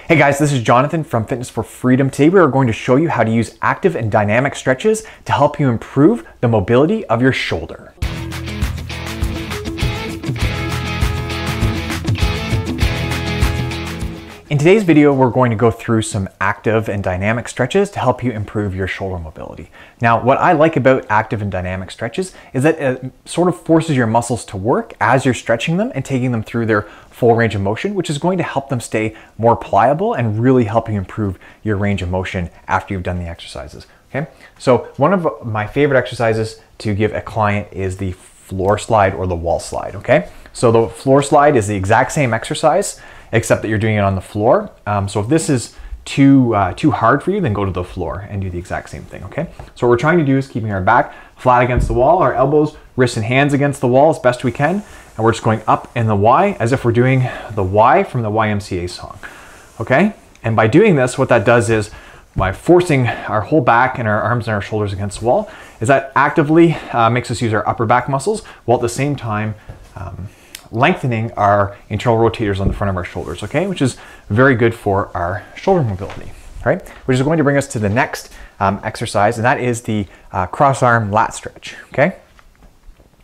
Hey guys, this is Jonathan from Fitness for Freedom. Today we are going to show you how to use active and dynamic stretches to help you improve the mobility of your shoulder. In today's video, we're going to go through some active and dynamic stretches to help you improve your shoulder mobility. Now, what I like about active and dynamic stretches is that it sort of forces your muscles to work as you're stretching them and taking them through their full range of motion, which is going to help them stay more pliable and really help you improve your range of motion after you've done the exercises. Okay, so one of my favorite exercises to give a client is the floor slide or the wall slide. Okay, so the floor slide is the exact same exercise, except that you're doing it on the floor. So if this is too hard for you, then go to the floor and do the exact same thing, okay? So what we're trying to do is keeping our back flat against the wall, our elbows, wrists, and hands against the wall as best we can, and we're just going up in the Y as if we're doing the Y from the YMCA song, okay? And by doing this, what that does is, by forcing our whole back and our arms and our shoulders against the wall, is that actively makes us use our upper back muscles, while at the same time, lengthening our internal rotators on the front of our shoulders, okay? Which is very good for our shoulder mobility, right? Which is going to bring us to the next exercise, and that is the cross arm lat stretch, okay?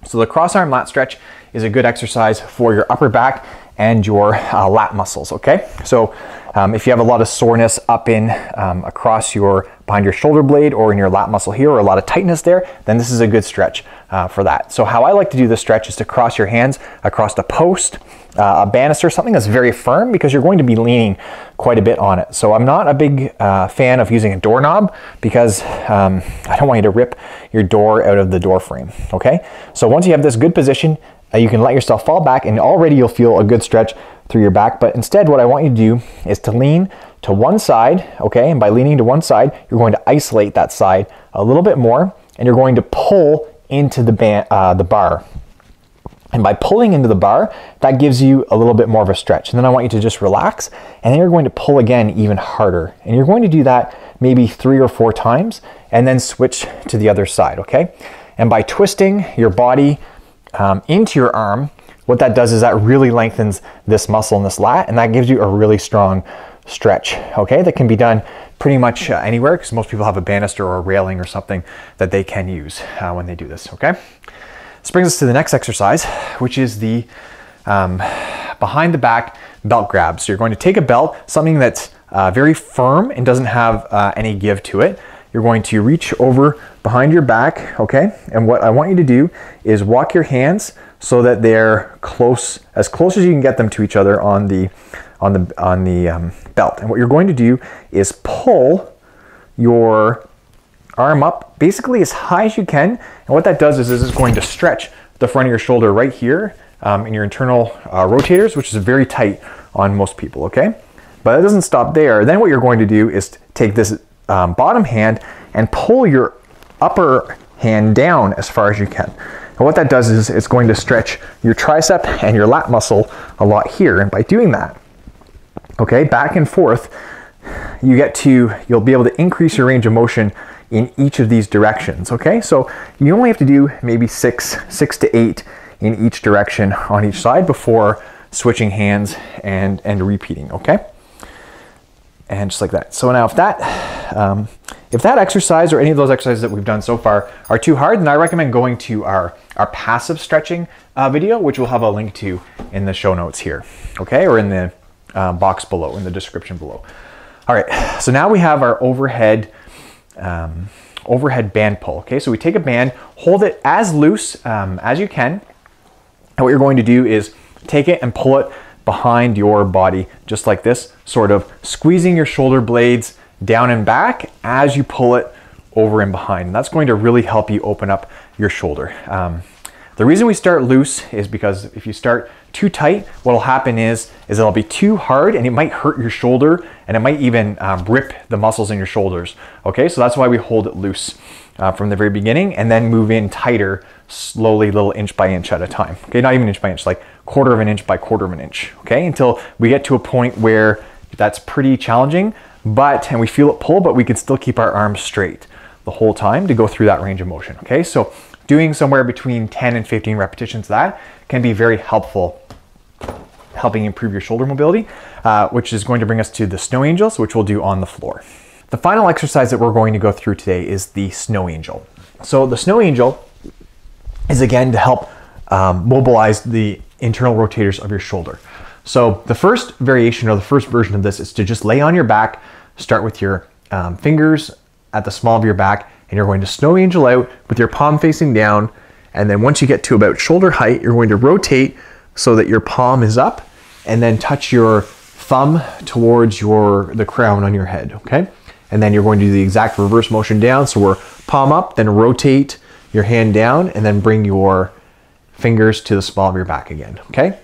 So the cross arm lat stretch is a good exercise for your upper back and your lat muscles, okay? So if you have a lot of soreness up in across behind your shoulder blade or in your lat muscle here, or a lot of tightness there, then this is a good stretch for that. So how I like to do this stretch is to cross your hands across a post, a banister, something that's very firm, because you're going to be leaning quite a bit on it. So I'm not a big fan of using a doorknob, because I don't want you to rip your door out of the door frame, okay? So once you have this good position, you can let yourself fall back, and already you'll feel a good stretch through your back. But instead, what I want you to do is to lean to one side, okay? And by leaning to one side, you're going to isolate that side a little bit more, and you're going to pull into the bar. And by pulling into the bar, that gives you a little bit more of a stretch. And then I want you to just relax, and then you're going to pull again even harder. And you're going to do that maybe 3 or 4 times, and then switch to the other side, okay? And by twisting your body into your arm, what that does is that really lengthens this muscle in this lat, and that gives you a really strong stretch, okay? That can be done pretty much anywhere, because most people have a banister or a railing or something that they can use when they do this, okay? This brings us to the next exercise, which is the behind the back belt grab. So you're going to take a belt, something that's very firm and doesn't have any give to it. You're going to reach over behind your back, okay? And what I want you to do is walk your hands so that they're as close as you can get them to each other on the belt. And what you're going to do is pull your arm up basically as high as you can. And what that does is it's going to stretch the front of your shoulder right here in your internal rotators, which is very tight on most people, okay? But it doesn't stop there. Then what you're going to do is take this bottom hand and pull your upper hand down as far as you can. And what that does is it's going to stretch your tricep and your lat muscle a lot here. And by doing that, okay, back and forth, you'll be able to increase your range of motion in each of these directions, okay? So you only have to do maybe 6 to 8 in each direction on each side before switching hands and repeating, okay? And just like that. So now if that exercise or any of those exercises that we've done so far are too hard, then I recommend going to our passive stretching video, which we'll have a link to in the show notes here, okay? Or in the box below, in the description below. All right, so now we have our overhead band pull, okay? So we take a band, hold it as loose as you can, and what you're going to do is take it and pull it behind your body, just like this, sort of squeezing your shoulder blades down and back as you pull it over and behind. And that's going to really help you open up your shoulder. The reason we start loose is because if you start too tight, what'll happen is it'll be too hard, and it might hurt your shoulder, and it might even rip the muscles in your shoulders. Okay, so that's why we hold it loose from the very beginning, and then move in tighter, slowly, little inch by inch at a time. Okay, not even inch by inch, like 1/4 of an inch by 1/4 of an inch. Okay, until we get to a point where that's pretty challenging, and we feel it pull, but we can still keep our arms straight the whole time to go through that range of motion. Okay, so doing somewhere between 10 and 15 repetitions of that can be very helpful helping improve your shoulder mobility, which is going to bring us to the snow angels, which we'll do on the floor. The final exercise that we're going to go through today is the snow angel. So the snow angel is again to help mobilize the internal rotators of your shoulder. So the first variation or the first version of this is to just lay on your back, start with your fingers at the small of your back, and you're going to snow angel out with your palm facing down. And then once you get to about shoulder height, you're going to rotate so that your palm is up, and then touch your thumb towards the crown on your head, okay? And then you're going to do the exact reverse motion down. So we're palm up, then rotate your hand down, and then bring your fingers to the small of your back again, okay?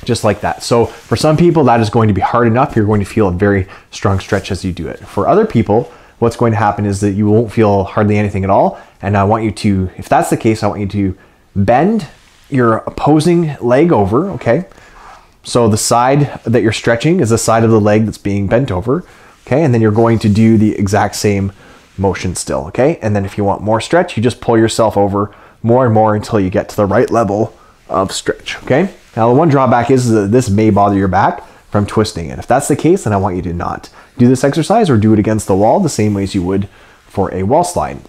Just like that. So for some people, that is going to be hard enough. You're going to feel a very strong stretch as you do it. For other people, what's going to happen is that you won't feel hardly anything at all. And I want you to, if that's the case, I want you to bend your opposing leg over, okay? So the side that you're stretching is the side of the leg that's being bent over, okay? And then you're going to do the exact same motion still, okay? And then if you want more stretch, you just pull yourself over more and more until you get to the right level of stretch, okay? Now the one drawback is that this may bother your back from twisting it. If that's the case, then I want you to not do this exercise or do it against the wall the same way as you would for a wall slide.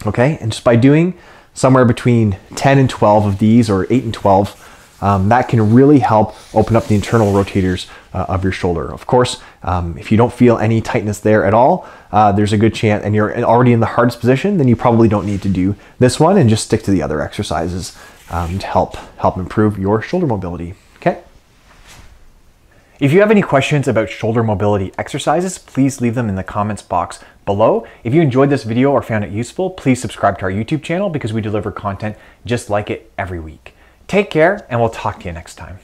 Okay, and just by doing somewhere between 10 and 12 of these, or 8 and 12, that can really help open up the internal rotators of your shoulder. Of course, if you don't feel any tightness there at all, there's a good chance, and you're already in the hardest position, then you probably don't need to do this one and just stick to the other exercises to help improve your shoulder mobility, okay? If you have any questions about shoulder mobility exercises, please leave them in the comments box below. If you enjoyed this video or found it useful, please subscribe to our YouTube channel because we deliver content just like it every week. Take care, and we'll talk to you next time.